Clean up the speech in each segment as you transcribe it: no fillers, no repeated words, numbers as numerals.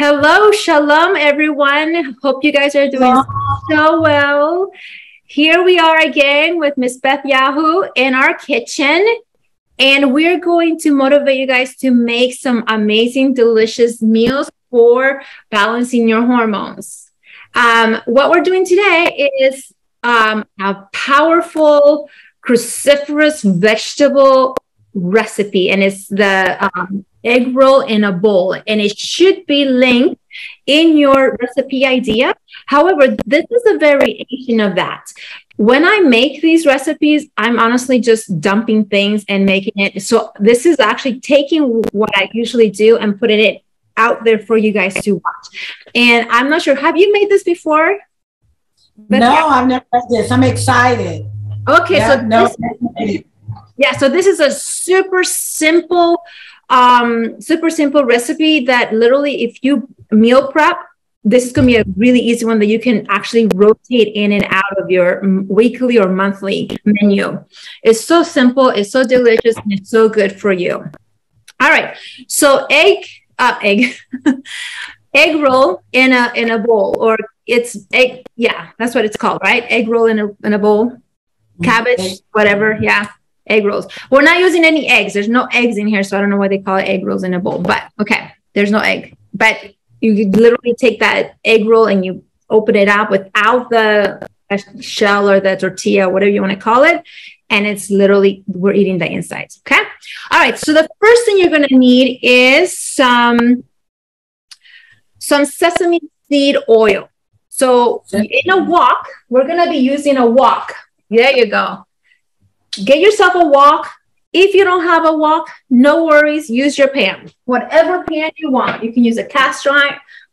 Hello, shalom, everyone. Hope you guys are doing so well. Here we are again with Miss Beth Yahoo in our kitchen, and we're going to motivate you guys to make some amazing, delicious meals for balancing your hormones. What we're doing today is a powerful cruciferous vegetable recipe, and it's the egg roll in a bowl, and it should be linked in your recipe idea. However, this is a variation of that. When I make these recipes, I'm honestly just dumping things and making it. So this is actually taking what I usually do and putting it out there for you guys to watch. And I'm not sure, have you made this before? No, I've never made this. I'm excited. Okay, yeah, so so this is a super simple recipe that literally, if you meal prep, this is going to be a really easy one that you can actually rotate in and out of your weekly or monthly menu. It's so simple, it's so delicious, and it's so good for you. All right, so egg roll in a bowl, or it's egg, yeah, that's what it's called, right? Egg roll in a bowl, cabbage, whatever, yeah. Egg rolls. We're not using any eggs. There's no eggs in here, so I don't know why they call it egg rolls in a bowl. But okay, there's no egg. But you literally take that egg roll and you open it up without the shell or the tortilla, whatever you want to call it. And it's literally, we're eating the insides. Okay. All right. So the first thing you're going to need is some sesame seed oil. So in a wok, we're going to be using a wok. There you go. Get yourself a wok. If you don't have a wok, no worries. Use your pan. Whatever pan you want. You can use a cast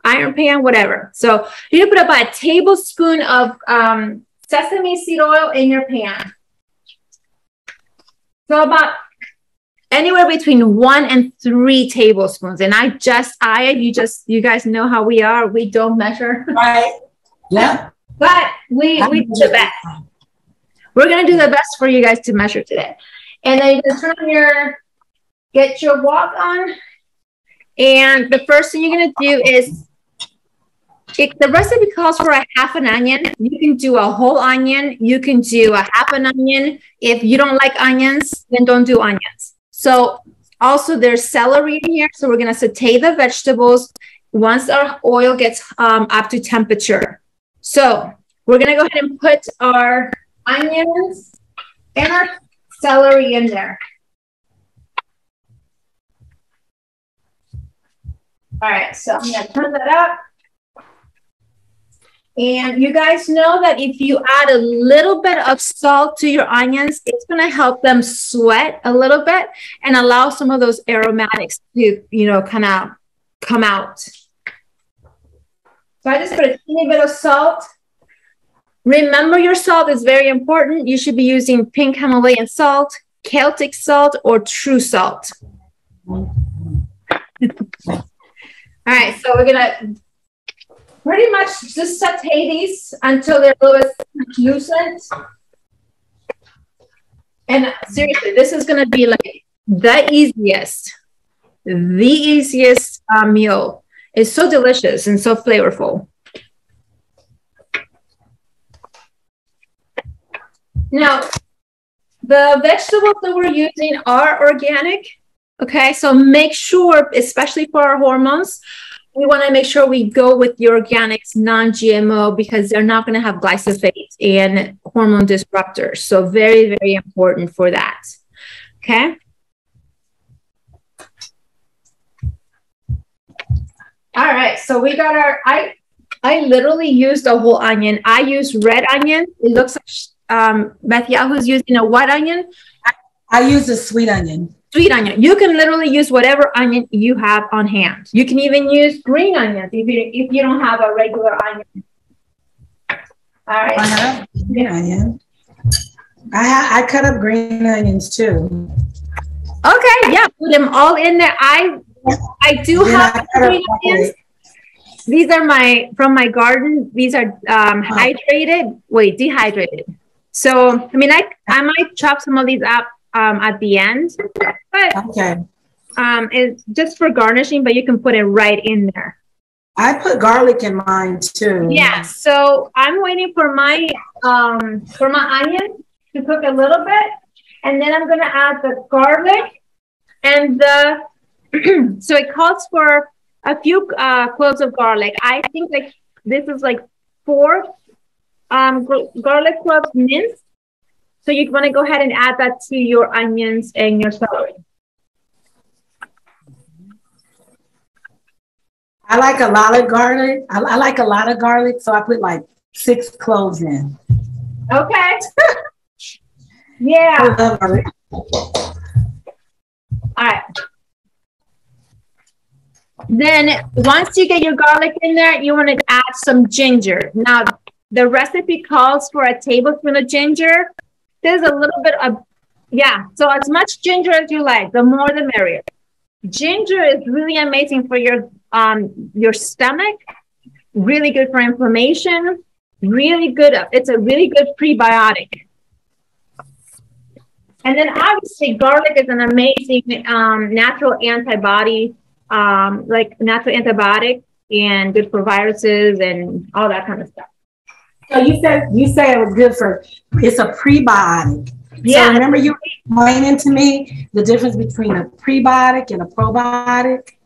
iron pan, whatever. So you put about a tablespoon of sesame seed oil in your pan. So about anywhere between 1 and 3 tablespoons. And you guys know how we are. We don't measure. Right. Yeah. But we do the best. We're going to do the best for you guys to measure today. And then you're going to get your wok on. And the first thing you're going to do is, if the recipe calls for a half an onion, you can do a whole onion. You can do a half an onion. If you don't like onions, then don't do onions. So also there's celery in here. So we're going to saute the vegetables once our oil gets up to temperature. So we're going to go ahead and put our onions and our celery in there. All right, so I'm going to turn that up. And you guys know that if you add a little bit of salt to your onions, it's going to help them sweat a little bit and allow some of those aromatics to, kind of come out. So I just put a teeny bit of salt. Remember, your salt is very important. You should be using pink Himalayan salt, Celtic salt, or true salt. All right, so we're going to pretty much just saute these until they're a little bit translucent. And seriously, this is going to be like the easiest meal. It's so delicious and so flavorful. Now, the vegetables that we're using are organic, okay? So make sure, especially for our hormones, we want to make sure we go with the organics, non-GMO, because they're not going to have glyphosate and hormone disruptors. So very, very important for that, okay? All right, so we got our, I literally used a whole onion. I use red onion. It looks like Beth Yahoo's using a what onion? I use a sweet onion. Sweet onion. You can literally use whatever onion you have on hand. You can even use green onions if you don't have a regular onion. All right. I have green onion. I cut up green onions too. Okay. Yeah. Put them all in there. I do have green onions. These are from my garden. These are dehydrated. So, I mean, I might chop some of these up at the end, but okay. It's just for garnishing, but you can put it right in there. I put garlic in mine too. Yeah, so I'm waiting for my onion to cook a little bit, and then I'm gonna add the garlic and the so it calls for a few cloves of garlic. I think like this is like 4 garlic cloves minced. So you want to go ahead and add that to your onions and your celery. I like a lot of garlic. I like a lot of garlic, so I put like 6 cloves in. Okay. Yeah. I love garlic. All right. Then once you get your garlic in there, you want to add some ginger. Now, the recipe calls for a tablespoon of ginger. There's a little bit of, yeah, so as much ginger as you like, the more the merrier. Ginger is really amazing for your stomach, really good for inflammation, really good. It's a really good prebiotic. And then obviously garlic is an amazing natural antibody, like natural antibiotic, and good for viruses and all that kind of stuff. So you said it was good for, it's a prebiotic. Yeah. So remember you explaining to me the difference between a prebiotic and a probiotic?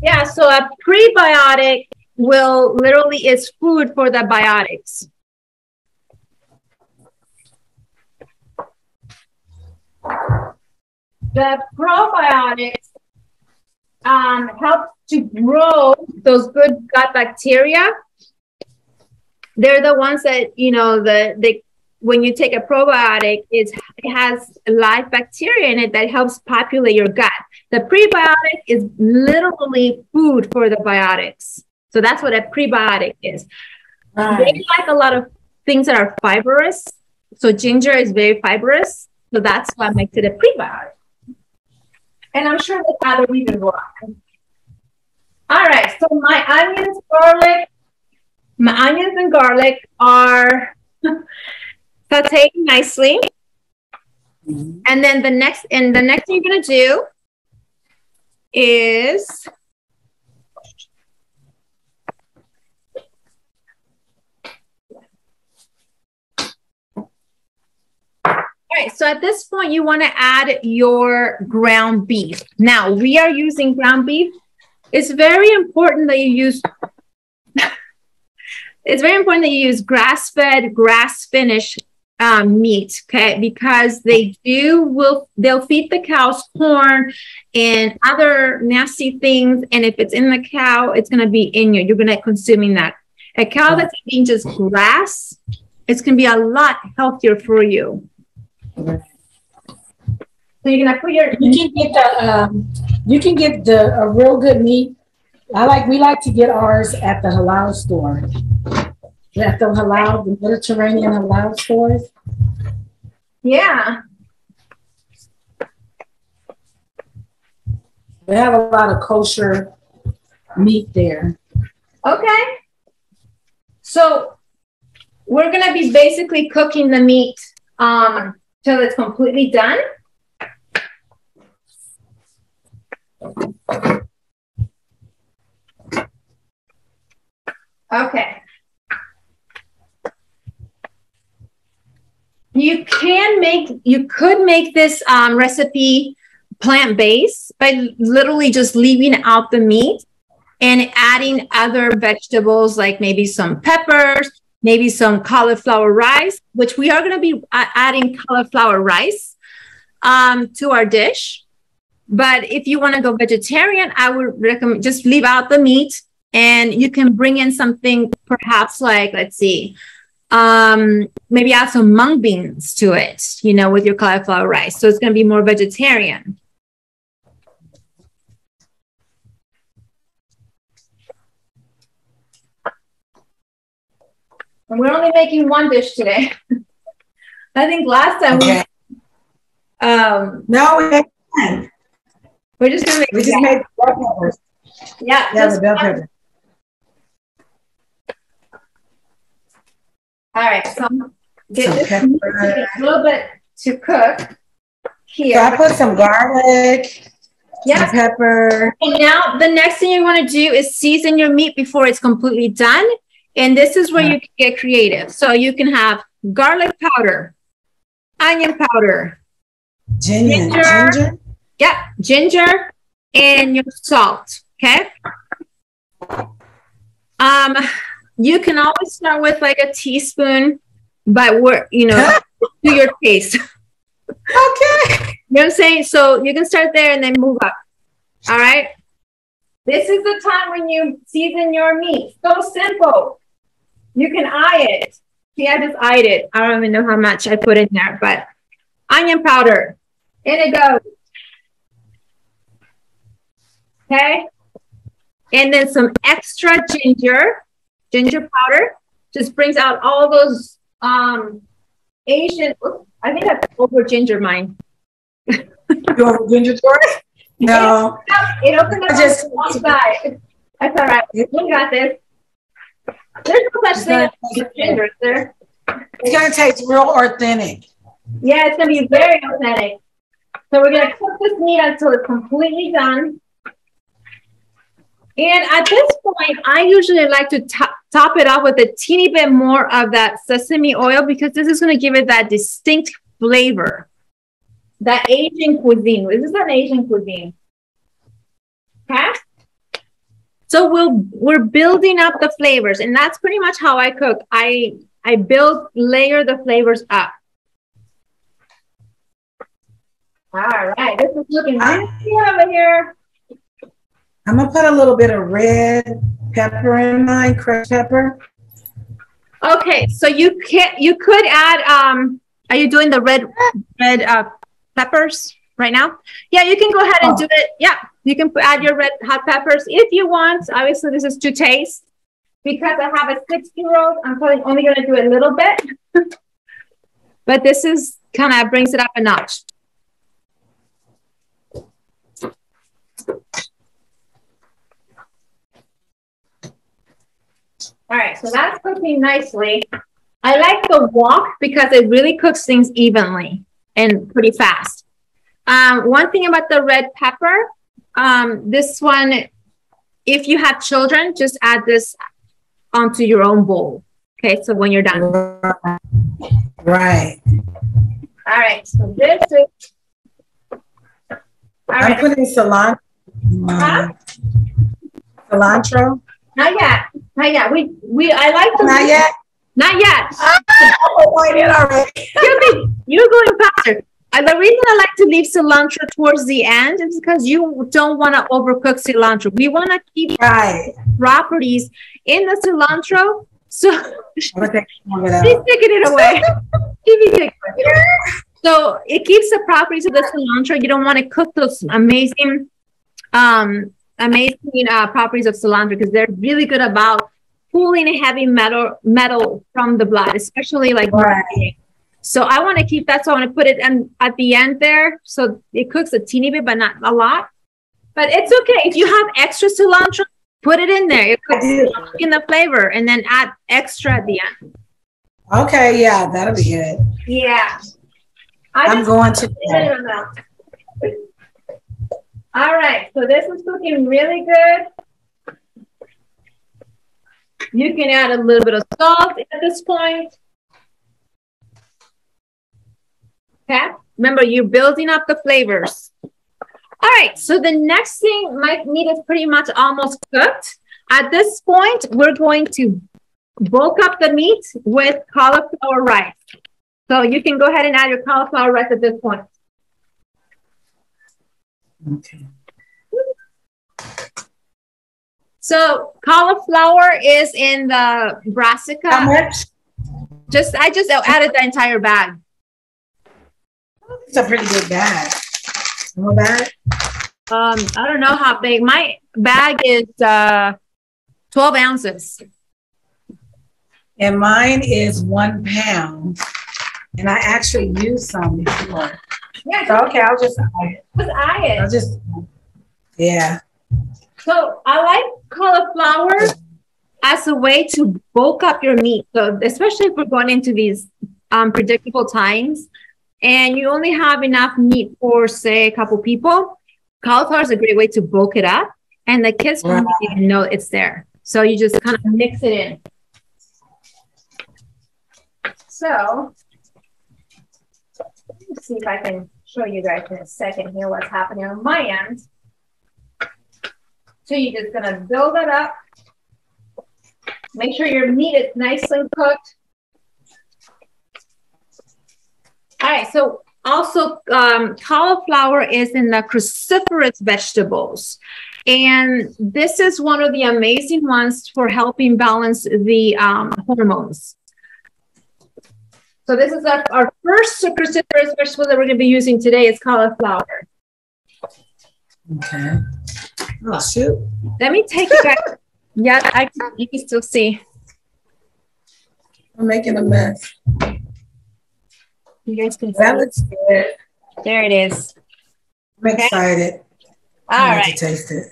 Yeah, so a prebiotic will literally is food for the biotics. The probiotics help to grow those good gut bacteria. They're the ones that, you know, when you take a probiotic, it has live bacteria in it that helps populate your gut. The prebiotic is literally food for the biotics. So that's what a prebiotic is. Right. They like a lot of things that are fibrous. So ginger is very fibrous. So that's what makes it a prebiotic. And I'm sure there's other reasons why. All right. So my onions and garlic are sauteing nicely. Mm-hmm. And then the next thing you're going to do is all right, so at this point, you want to add your ground beef. Now, we are using ground beef. It's very important that you use grass-fed, grass-finished meat, okay? Because they'll feed the cows corn and other nasty things. And if it's in the cow, it's going to be in you. You're going to be consuming that. A cow that's eating just grass, it's going to be a lot healthier for you. So you're gonna put your. You can get a real good meat. We like to get ours at the halal store. At the Mediterranean halal stores. Yeah. They have a lot of kosher meat there. Okay. So we're gonna be basically cooking the meat till it's completely done. Okay. You could make this recipe plant-based by literally just leaving out the meat and adding other vegetables like maybe some peppers, maybe some cauliflower rice, which we are going to be adding cauliflower rice to our dish. But if you want to go vegetarian, I would recommend just leave out the meat, and you can bring in something perhaps like, let's see, maybe add some mung beans to it, you know, with your cauliflower rice. So it's going to be more vegetarian. And we're only making one dish today. I think last time we're just going to make made bell peppers. Yeah, the bell peppers. All right, so get this a little bit to cook here. So I put some garlic Yeah. Pepper. And now the next thing you want to do is season your meat before it's completely done. And this is where you can get creative. So you can have garlic powder, onion powder, ginger. Yeah, ginger and your salt. Okay. You can always start with like a teaspoon, but to your taste. Okay. You know what I'm saying? So you can start there and then move up. All right. This is the time when you season your meat. So simple. You can eye it. See, I just eyed it. I don't even know how much I put in there, but onion powder. In it goes. Okay. And then some extra ginger powder. Just brings out all those Asian. I think I've over ginger mine. You over ginger Tori? No. It opened up just one side. That's all right. We got this. There's no such thing as ginger, there. It's gonna taste real authentic. Yeah, it's gonna be very authentic. So we're gonna cook this meat until it's completely done. And at this point, I usually like to top it off with a teeny bit more of that sesame oil because this is going to give it that distinct flavor. That Asian cuisine. This is an Asian cuisine. Okay? So we're building up the flavors, and that's pretty much how I cook. I layer the flavors up. All right, this is looking really good over here. I'm gonna put a little bit of red pepper in mine, crushed pepper. Okay, so you could add are you doing the red peppers right now? Yeah, you can go ahead and do it. Yeah, you can add your red hot peppers if you want. Obviously, this is to taste. Because I have a 6-year-old, I'm probably only gonna do a little bit. But this is kind of brings it up a notch. All right, so that's cooking nicely. I like the wok because it really cooks things evenly and pretty fast. One thing about the red pepper, this one, if you have children, just add this onto your own bowl. Okay, so when you're done. Right. All right, so this is. I'm putting cilantro. Cilantro. Not yet. Not yet. I like to. Not yet. Not yet. Already. You're going faster. The reason I like to leave cilantro towards the end is because you don't want to overcook cilantro. We want to keep properties in the cilantro. So she's taking it away. So it keeps the properties of the cilantro. You don't want to cook those amazing properties of cilantro because they're really good about pulling heavy metal from the blood, especially like so I want to keep that. So I want to put it at the end there. So it cooks a teeny bit, but not a lot. But it's okay. If you have extra cilantro, put it in there. It cooks in the flavor and then add extra at the end. Okay, yeah, that'll be good. Yeah. I'm going to. All right, so this is cooking really good. You can add a little bit of salt at this point. Okay, remember you're building up the flavors. All right, so the next thing, my meat is pretty much almost cooked. At this point, we're going to bulk up the meat with cauliflower rice. So you can go ahead and add your cauliflower rice at this point. Okay. So cauliflower is in the brassica. How much? I just added the entire bag. It's a pretty big bag. More bag? I don't know how big. My bag is 12 ounces. And mine is 1 pound. And I actually used some before. Yeah. So, okay, I'll just eye it. Just eye it. Yeah. So I like cauliflower as a way to bulk up your meat. So especially if we're going into these predictable times and you only have enough meat for, say, a couple people, cauliflower is a great way to bulk it up, and the kids won't even know it's there. So you just kind of mix it in. So let's see if I can show you guys in a second here what's happening on my end. So you're just gonna build it up. Make sure your meat is nicely cooked. All right, so also cauliflower is in the cruciferous vegetables. And this is one of the amazing ones for helping balance the hormones. So this is our first cruciferous vegetable that we're gonna be using today is cauliflower. Okay. Oh, shoot. Let me take it back. Yeah, you can still see. I'm making a mess. You guys can see. That looks good. There it is. I'm excited. All right. To taste it.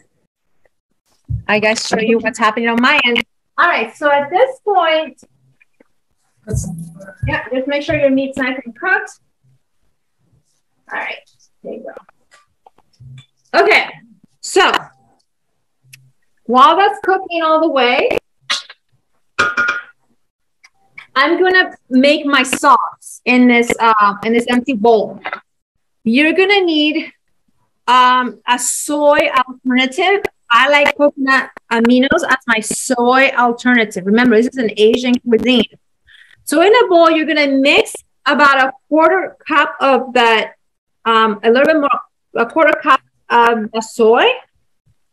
I guys show you what's happening on my end. All right. So at this point, yeah, just make sure your meat's nice and cooked. All right. There you go. Okay. So while that's cooking all the way, I'm gonna make my sauce in this empty bowl. You're gonna need a soy alternative. I like coconut aminos as my soy alternative. Remember, this is an Asian cuisine. So in a bowl, you're gonna mix about 1/4 cup of that, a little bit more, 1/4 cup of the soy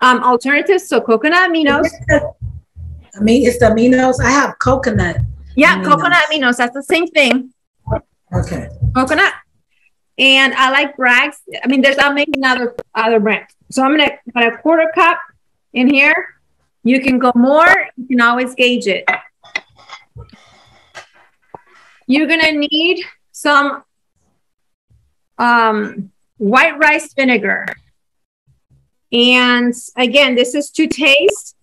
alternative. So coconut aminos. I mean, it's the aminos. I have coconut. Yeah, coconut aminos. That's the same thing. Okay. Coconut. And I like Bragg's. I mean, I'm making other brands. So I'm going to put a 1/4 cup in here. You can go more. You can always gauge it. You're going to need some white rice vinegar. And again, this is to taste.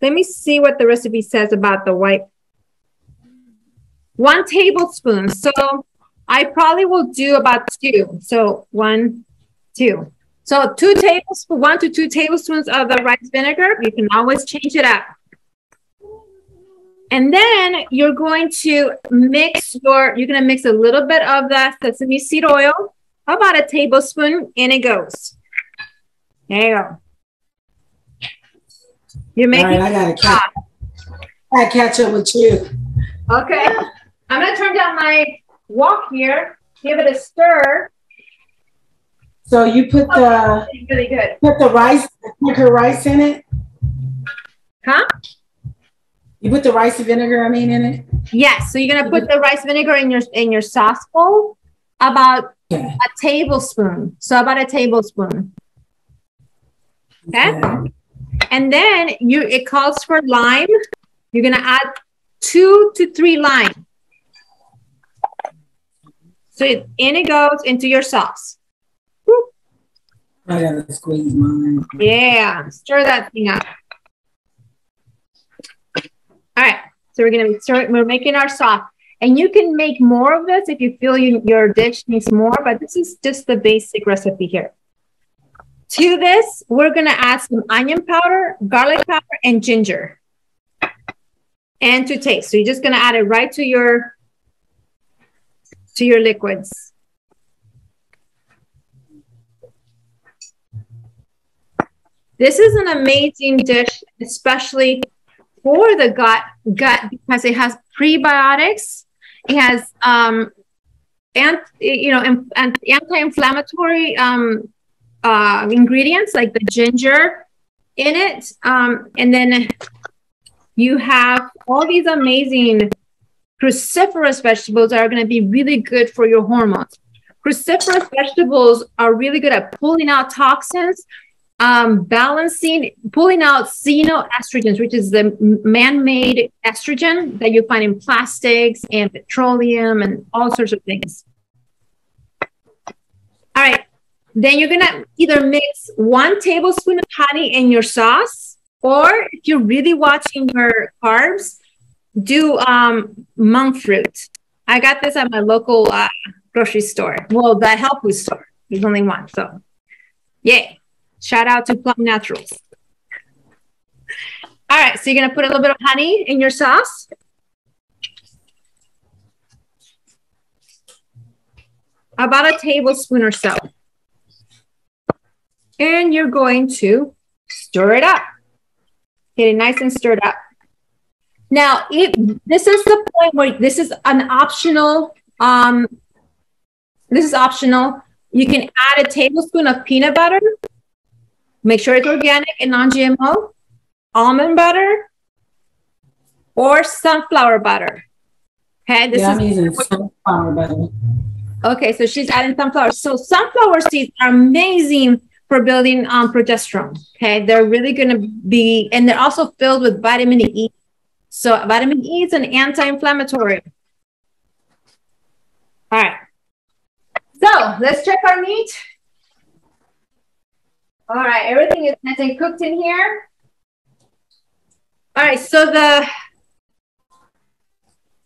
Let me see what the recipe says about the white. 1 tablespoon. So I probably will do about 2. So 1, 2. So 2 tablespoons, 1 to 2 tablespoons of the rice vinegar. You can always change it up. And then you're going to mix you're going to mix a little bit of the sesame seed oil, about 1 tablespoon, and it goes. There you go. You're making. All right, I gotta catch up with you. Okay. I'm going to turn down my wok here. Give it a stir. So you put really good. Put the rice, rice in it. Huh? You put the rice vinegar, in it. Yes. So you're gonna put the rice vinegar in your sauce bowl. About a tablespoon. So about 1 tablespoon. Okay. And then it calls for lime. You're gonna add 2 to 3 lime. So in it goes into your sauce. Woo. I gotta squeeze mine. Yeah, stir that thing up. All right, so we're making our sauce. And you can make more of this if you feel your dish needs more, but this is just the basic recipe here. To this, we're gonna add some onion powder, garlic powder, and ginger. And to taste. So you're just gonna add it right to your liquids. This is an amazing dish, especially for the gut because it has prebiotics. It has anti-inflammatory ingredients like the ginger in it, and then you have all these amazing cruciferous vegetables that are going to be really good for your hormones. Cruciferous vegetables are really good at pulling out toxins, pulling out xenoestrogens, which is the man-made estrogen that you find in plastics and petroleum and all sorts of things. All right. Then you're going to either mix 1 tablespoon of honey in your sauce, or if you're really watching your carbs, do monk fruit. I got this at my local grocery store. Well, the health food store. There's only one. So Yay. Shout out to Plum Naturals. All right, so you're going to put a little bit of honey in your sauce. About a tablespoon or so. And you're going to stir it up. Get it nice and stirred up. Now, this is the point where this is an optional, this is optional. You can add a tablespoon of peanut butter. Make sure it's organic and non-GMO. Almond butter or sunflower butter. Okay, this I'm using sunflower butter. Okay, so she's adding sunflower. So sunflower seeds are amazing for building progesterone. Okay, they're really going to be, and they're also filled with vitamin E. So vitamin E is an anti-inflammatory. All right. So let's check our meat. All right, everything is nice and cooked in here. All right, so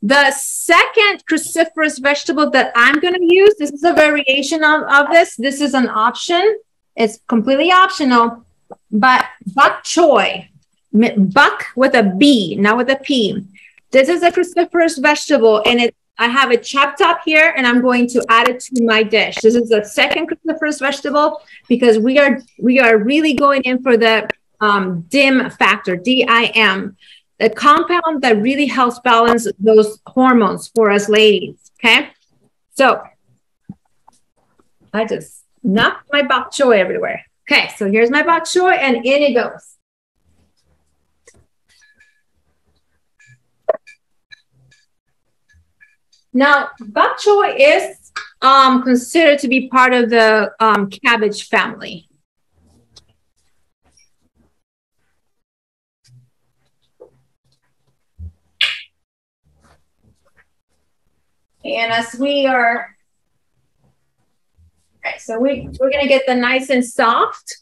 the second cruciferous vegetable that I'm going to use, this is a variation of this. This is an option. It's completely optional, but bok choy, bok with a B, not with a P. This is a cruciferous vegetable, and I have it chopped up here, and I'm going to add it to my dish. This is the second cruciferous vegetable because we are really going in for the DIM factor, D-I-M, a compound that really helps balance those hormones for us ladies. Okay, so I just knocked my bok choy everywhere. Okay, so here's my bok choy, and in it goes. Now, bok choy is considered to be part of the cabbage family. And as we are, okay, so we're going to get the nice and soft.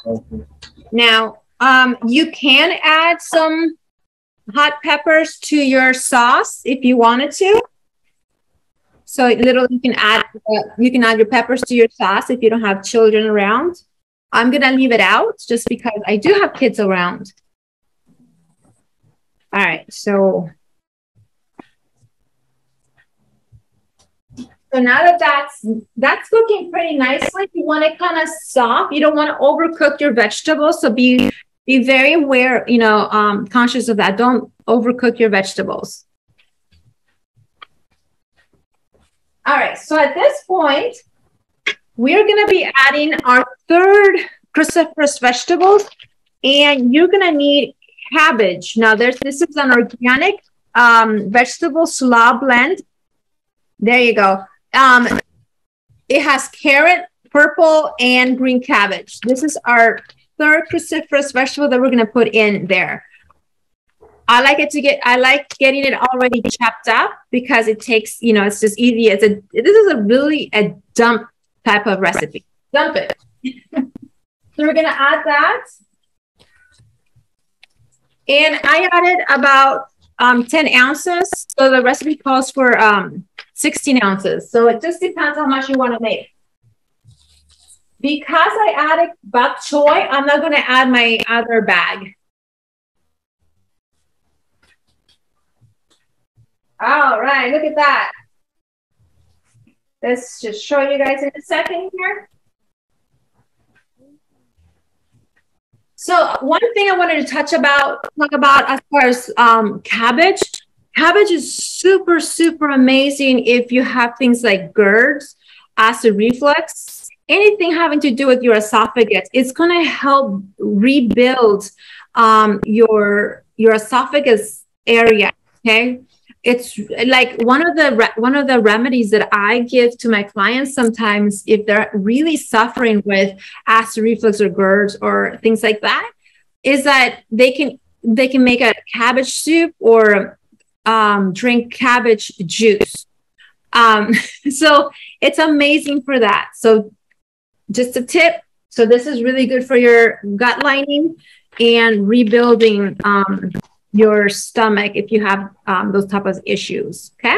Okay. Now, you can add some hot peppers to your sauce if you wanted to. So literally you can add your peppers to your sauce if you don't have children around. I'm going to leave it out just because I do have kids around. All right, so now that that's cooking pretty nicely, you want it kind of soft. You don't want to overcook your vegetables, so be very aware, conscious of that. Don't overcook your vegetables. All right, so at this point, we're going to be adding our third cruciferous vegetables, and you're going to need cabbage. Now, this is an organic vegetable slaw blend. There you go. It has carrot, purple, and green cabbage. This is our third cruciferous vegetable that we're going to put in there. I like getting it already chopped up because it takes, it's just easy. This is really a dump type of recipe. Dump it. So we're going to add that. And I added about 10 ounces. So the recipe calls for 16 ounces. So it just depends how much you want to make. Because I added bok choy, I'm not going to add my other bag. All right, look at that. Let's just show you guys in a second here. So one thing I wanted to talk about as far as cabbage. Cabbage is super, super amazing if you have things like GERDs, acid reflux, anything having to do with your esophagus. It's going to help rebuild your esophagus area. Okay, it's like one of the remedies that I give to my clients sometimes if they're really suffering with acid reflux or GERDs or things like that, is that they can make a cabbage soup or drink cabbage juice. So it's amazing for that. So just a tip. So this is really good for your gut lining and rebuilding your stomach if you have those type of issues. Okay.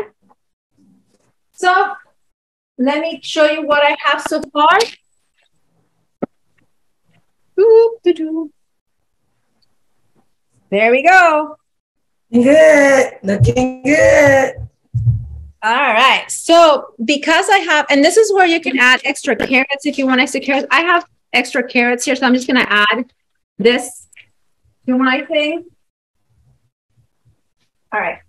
So let me show you what I have so far. There we go. Good. Looking good. All right. So because I have, and this is where you can add extra carrots if you want extra carrots. I have extra carrots here, so I'm just going to add this to my thing. All right.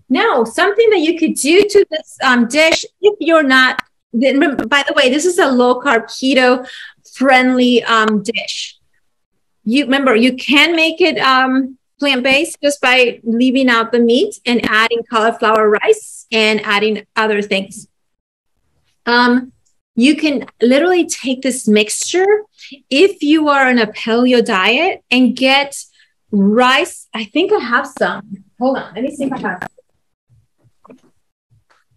Now, something that you could do to this dish, if you're not, by the way, this is a low carb keto friendly dish. You remember, you can make it plant-based just by leaving out the meat and adding cauliflower rice and adding other things. You can literally take this mixture if you are on a paleo diet and get rice. I think I have some. Hold on. Let me see if I have some.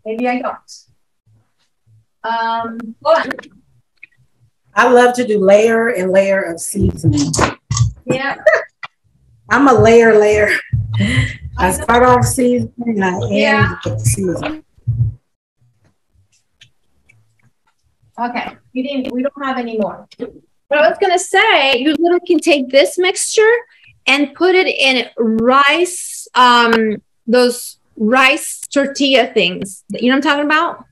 Maybe I don't. Hold on. I love to do layer and layer of seasoning. Yeah. I'm a layer. I start off seasoning and I end with seasoning. Okay. We don't have any more. But I was gonna say, you literally can take this mixture and put it in rice, those rice tortilla things. You know what I'm talking about?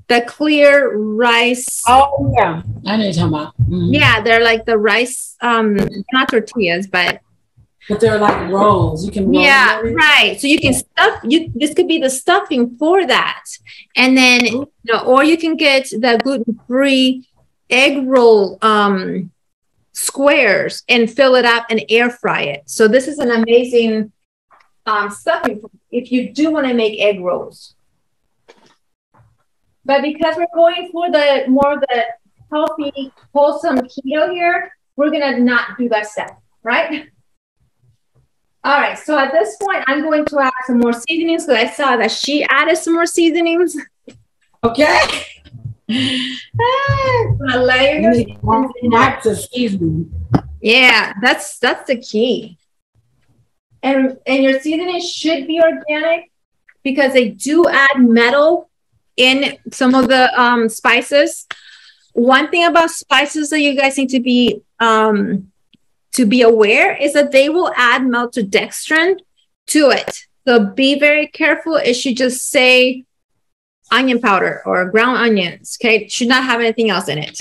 The clear rice. Oh yeah, I know what you're talking about. Mm-hmm. Yeah, they're like the rice, not tortillas, but they're like rolls. You can roll right. So you can stuff. This could be the stuffing for that, and then or you can get the gluten-free egg roll squares and fill it up and air fry it. So this is an amazing stuffing if you do want to make egg rolls. But because we're going for the healthy, wholesome keto here, we're gonna not do that step, right? All right. So at this point, I'm going to add some more seasonings because I saw that she added some more seasonings. Okay. Lots of seasoning. Yeah, that's the key. And your seasoning should be organic because they do add metal in some of the spices. One thing about spices that you guys need to be aware is that they will add maltodextrin to it. So be very careful. It should just say onion powder or ground onions. Okay, it should not have anything else in it.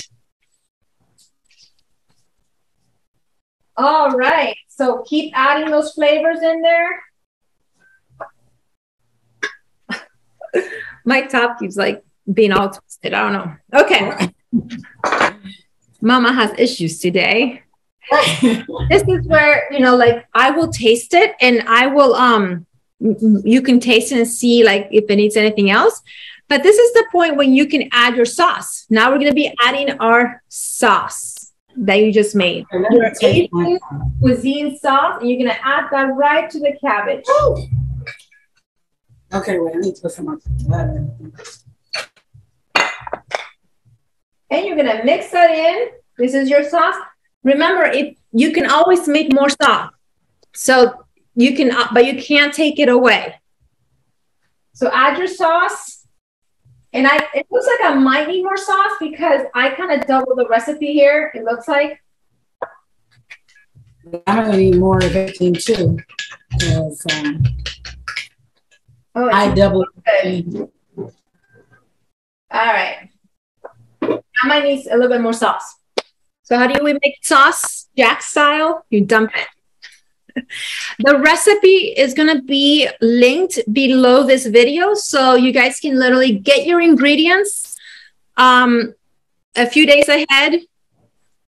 All right, so keep adding those flavors in there. My top keeps like being all twisted. I don't know. Okay. Mama has issues today. This is where, like I will taste it and I will, you can taste it and see like if it needs anything else. But this is the point when you can add your sauce. Now we're going to be adding our sauce that you just made. Your Asian cuisine sauce, and you're going to add that right to the cabbage. Okay, wait, I need to put some butter. And you're going to mix that in. This is your sauce. Remember, if you can always make more sauce. So you can, but you can't take it away. So add your sauce. And it looks like I might need more sauce because I kind of double the recipe here. It looks like. I'm going to need more of everything too. Because I double it. All right. I might need a little bit more sauce. So how do we make sauce? Jack style, you dump it. The recipe is going to be linked below this video. So you guys can literally get your ingredients a few days ahead,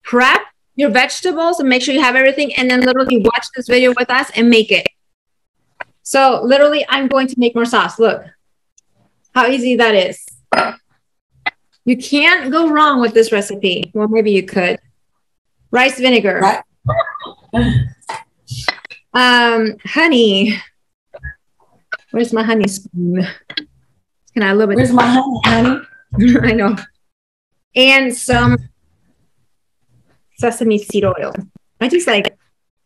prep your vegetables and make sure you have everything. And then literally watch this video with us and make it. So literally I'm going to make more sauce. Look how easy that is. You can't go wrong with this recipe. Well, maybe you could. Rice vinegar. Right. Honey. Where's my honey spoon? Can I a little bit? Where's my honey? I know. And some sesame seed oil. I just like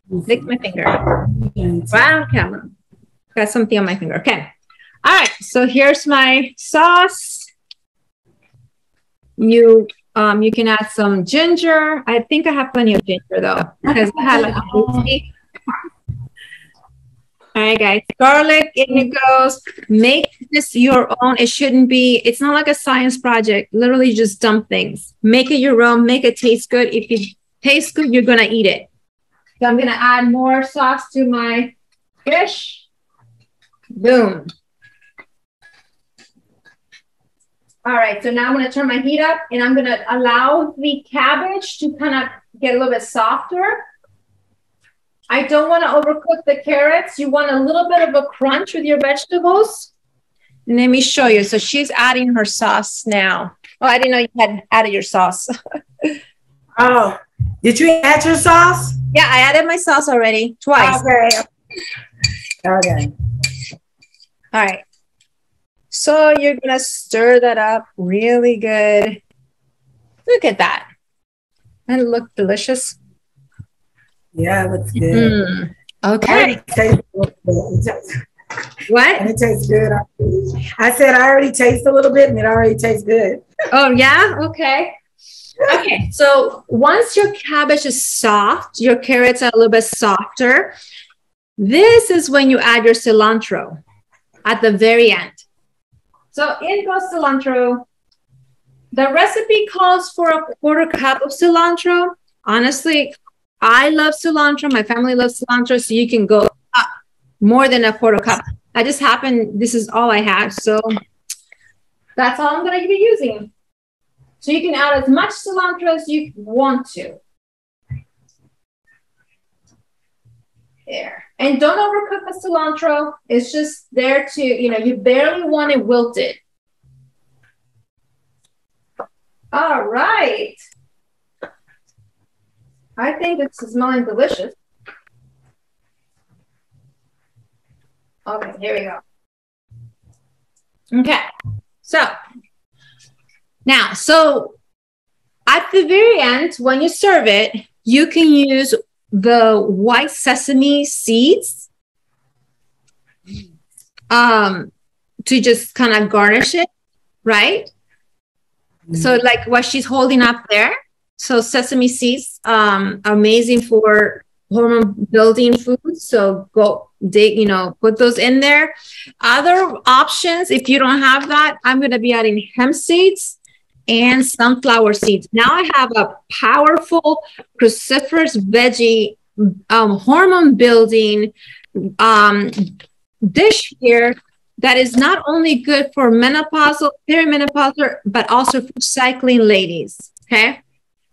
lick my finger. Wow, camera. Got something on my finger. Okay. All right. So here's my sauce. you can add some ginger. I think I have plenty of ginger though, because I had like a whole tea. All right, guys, garlic, in it goes. Make this your own. It shouldn't be, it's not like a science project. Literally just dump things. Make it your own, make it taste good. If it tastes good, you're gonna eat it. So I'm gonna add more sauce to my fish. Boom. All right, so now I'm gonna turn my heat up and I'm gonna allow the cabbage to kind of get a little bit softer. I don't want to overcook the carrots. You want a little bit of a crunch with your vegetables. And let me show you. So she's adding her sauce now. Oh, I didn't know you had added your sauce. Oh, did you add your sauce? Yeah, I added my sauce already twice. Okay. Okay. All right. So you're going to stir that up really good. Look at that. And it look delicious. Yeah, it looks good. Okay. What? And it tastes good. I said I already taste a little bit and it already tastes good. Oh, yeah? Okay. Okay. So once your cabbage is soft, your carrots are a little bit softer. This is when you add your cilantro at the very end. So in goes cilantro. The recipe calls for a 1/4 cup of cilantro. Honestly, I love cilantro. My family loves cilantro. So you can go up more than a 1/4 cup. I just happened, this is all I have. So that's all I'm going to be using. So you can add as much cilantro as you want to. There. And don't overcook the cilantro. It's just there to, you barely want it wilted. All right. I think it's smelling delicious. Okay, here we go. Okay, so now, at the very end, when you serve it, you can use the white sesame seeds to just kind of garnish it, right? So like what she's holding up there. So sesame seeds are amazing for hormone building foods. So go dig, put those in there. Other options, if you don't have that, I'm going to be adding hemp seeds and sunflower seeds. Now I have a powerful cruciferous veggie hormone building dish here that is not only good for menopausal, perimenopausal, but also for cycling ladies. Okay.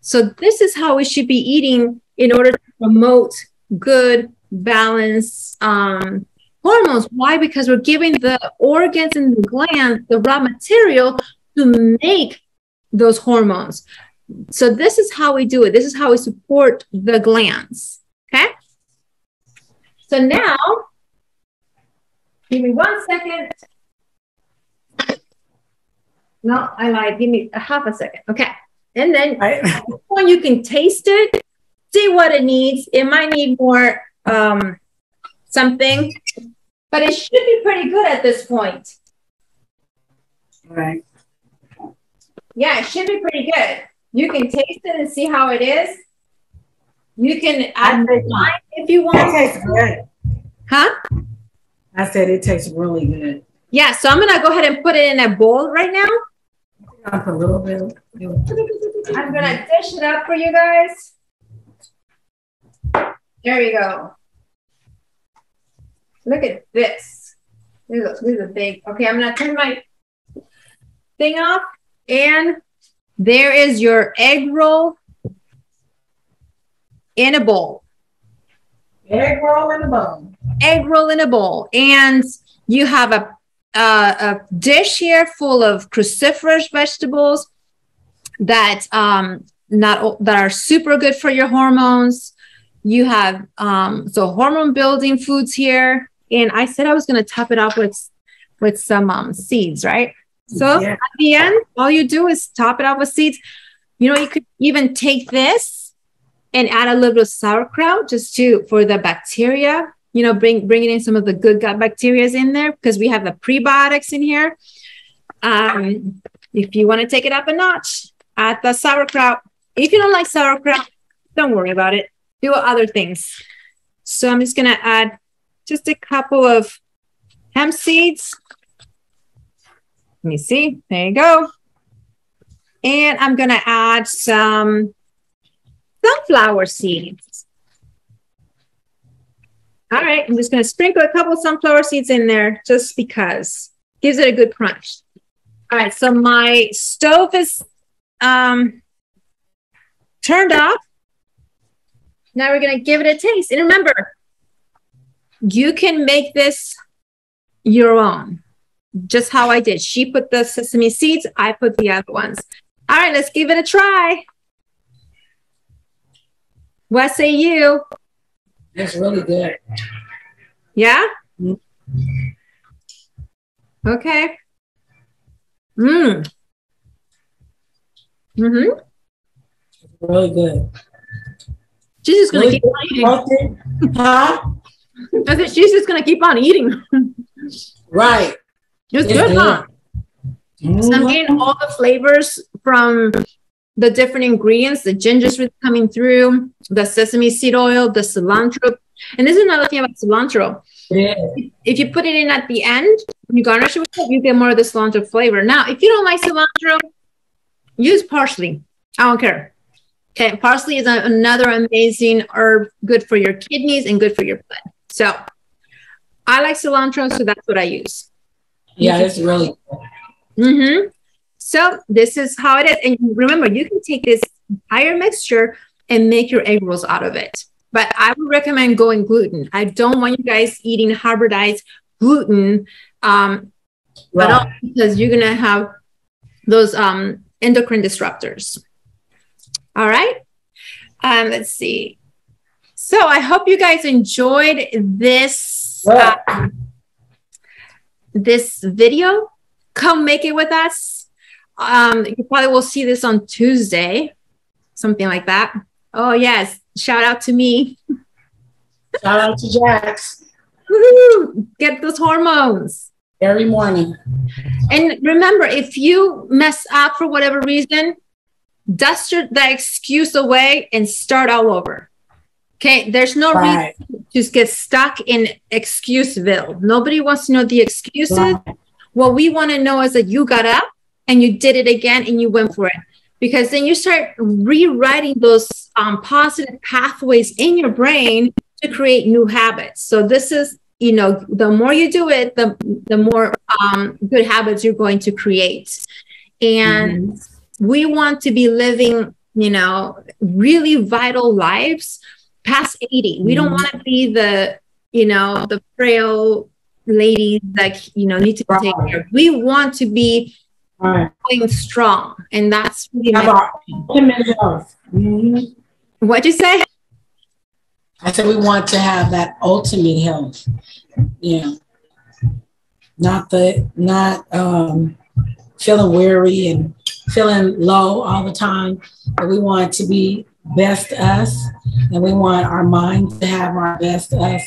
So this is how we should be eating in order to promote good, balanced hormones. Why? Because we're giving the organs and the glands the raw material to make those hormones. So this is how we do it. This is how we support the glands. Okay. So now, give me 1 second. No, I lied. Give me a half a second. Okay. And then when you can taste it, see what it needs. It might need more something, but it should be pretty good at this point. Right. Yeah, it should be pretty good. You can taste it and see how it is. You can add wine if you want. It tastes good. Huh? I said it tastes really good. Yeah, so I'm gonna go ahead and put it in a bowl right now. Up a little bit. I'm gonna dish it up for you guys. There we go. Look at this. This is a big. Okay, I'm gonna turn my thing off, and there is your egg roll in a bowl. Egg roll in a bowl. Egg roll in a bowl, and you have a dish here full of cruciferous vegetables that that are super good for your hormones. You have so hormone building foods here, and I said I was going to top it off with some seeds, right? So at the end, all you do is top it off with seeds. You could even take this and add a little bit of sauerkraut just for the bacteria. Bringing in some of the good gut bacteria in there because we have the prebiotics in here. If you want to take it up a notch, add the sauerkraut. If you don't like sauerkraut, don't worry about it. Do other things. So I'm just going to add just a couple of hemp seeds. Let me see. There you go. And I'm going to add some sunflower seeds. All right. I'm just going to sprinkle a couple of sunflower seeds in there just because. Gives it a good crunch. All right. So my stove is turned off. Now we're going to give it a taste. And remember, you can make this your own. Just how I did. She put the sesame seeds. I put the other ones. All right, let's give it a try. What say you? It's really good. Yeah? Mm-hmm. Okay. Mm-hmm. Really good. She's just going to keep on eating. Huh? I said she's just going to keep on eating. Right. It's good, huh? So I'm getting all the flavors from the different ingredients. The ginger's really coming through, the sesame seed oil, the cilantro. And this is another thing about cilantro. Yeah. If you put it in at the end, when you garnish it with it, you get more of the cilantro flavor. Now, if you don't like cilantro, use parsley. I don't care. Okay, parsley is another amazing herb, good for your kidneys and good for your blood. So I like cilantro, so that's what I use. Yeah, it's really good. Mm-hmm. So this is how it is. And remember, you can take this entire mixture and make your egg rolls out of it. But I would recommend going gluten. I don't want you guys eating hybridized gluten at all, because you're going to have those endocrine disruptors. All right. Let's see. So I hope you guys enjoyed this, this video. Come make it with us. You probably will see this on Tuesday, something like that. Oh, yes. Shout out to me. Shout out to Jax. Woohoo! Get those hormones. Every morning. And remember, if you mess up for whatever reason, dust that excuse away and start all over. Okay? There's no reason to just get stuck in Excuseville. Nobody wants to know the excuses. Right. What we want to know is that you got up and you did it again and you went for it. Because then you start rewriting those positive pathways in your brain to create new habits. So this is, you know, the more you do it, the more good habits you're going to create. And we want to be living, you know, really vital lives past 80. We don't want to be the, you know, the frail ladies that, you know, need to be taken care of. We want to be going strong. And that's really What'd you say? I said we want to have that ultimate health. Yeah. Not feeling weary and feeling low all the time, but we want to be best us, and we want our mind to have our best us.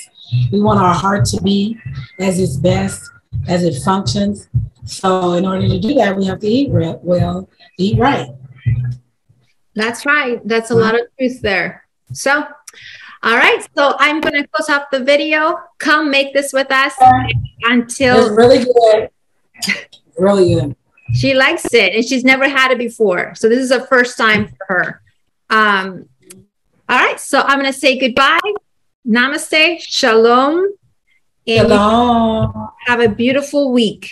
We want our heart to be as its best, as it functions. So in order to do that, we have to eat well, eat right. That's right. That's a lot of truth there. So, all right. So I'm going to close off the video. Come make this with us until. It's really good. Really good. She likes it, and she's never had it before. So this is a first time for her. All right. So I'm going to say goodbye. Namaste. Shalom. And Shalom. Have a beautiful week.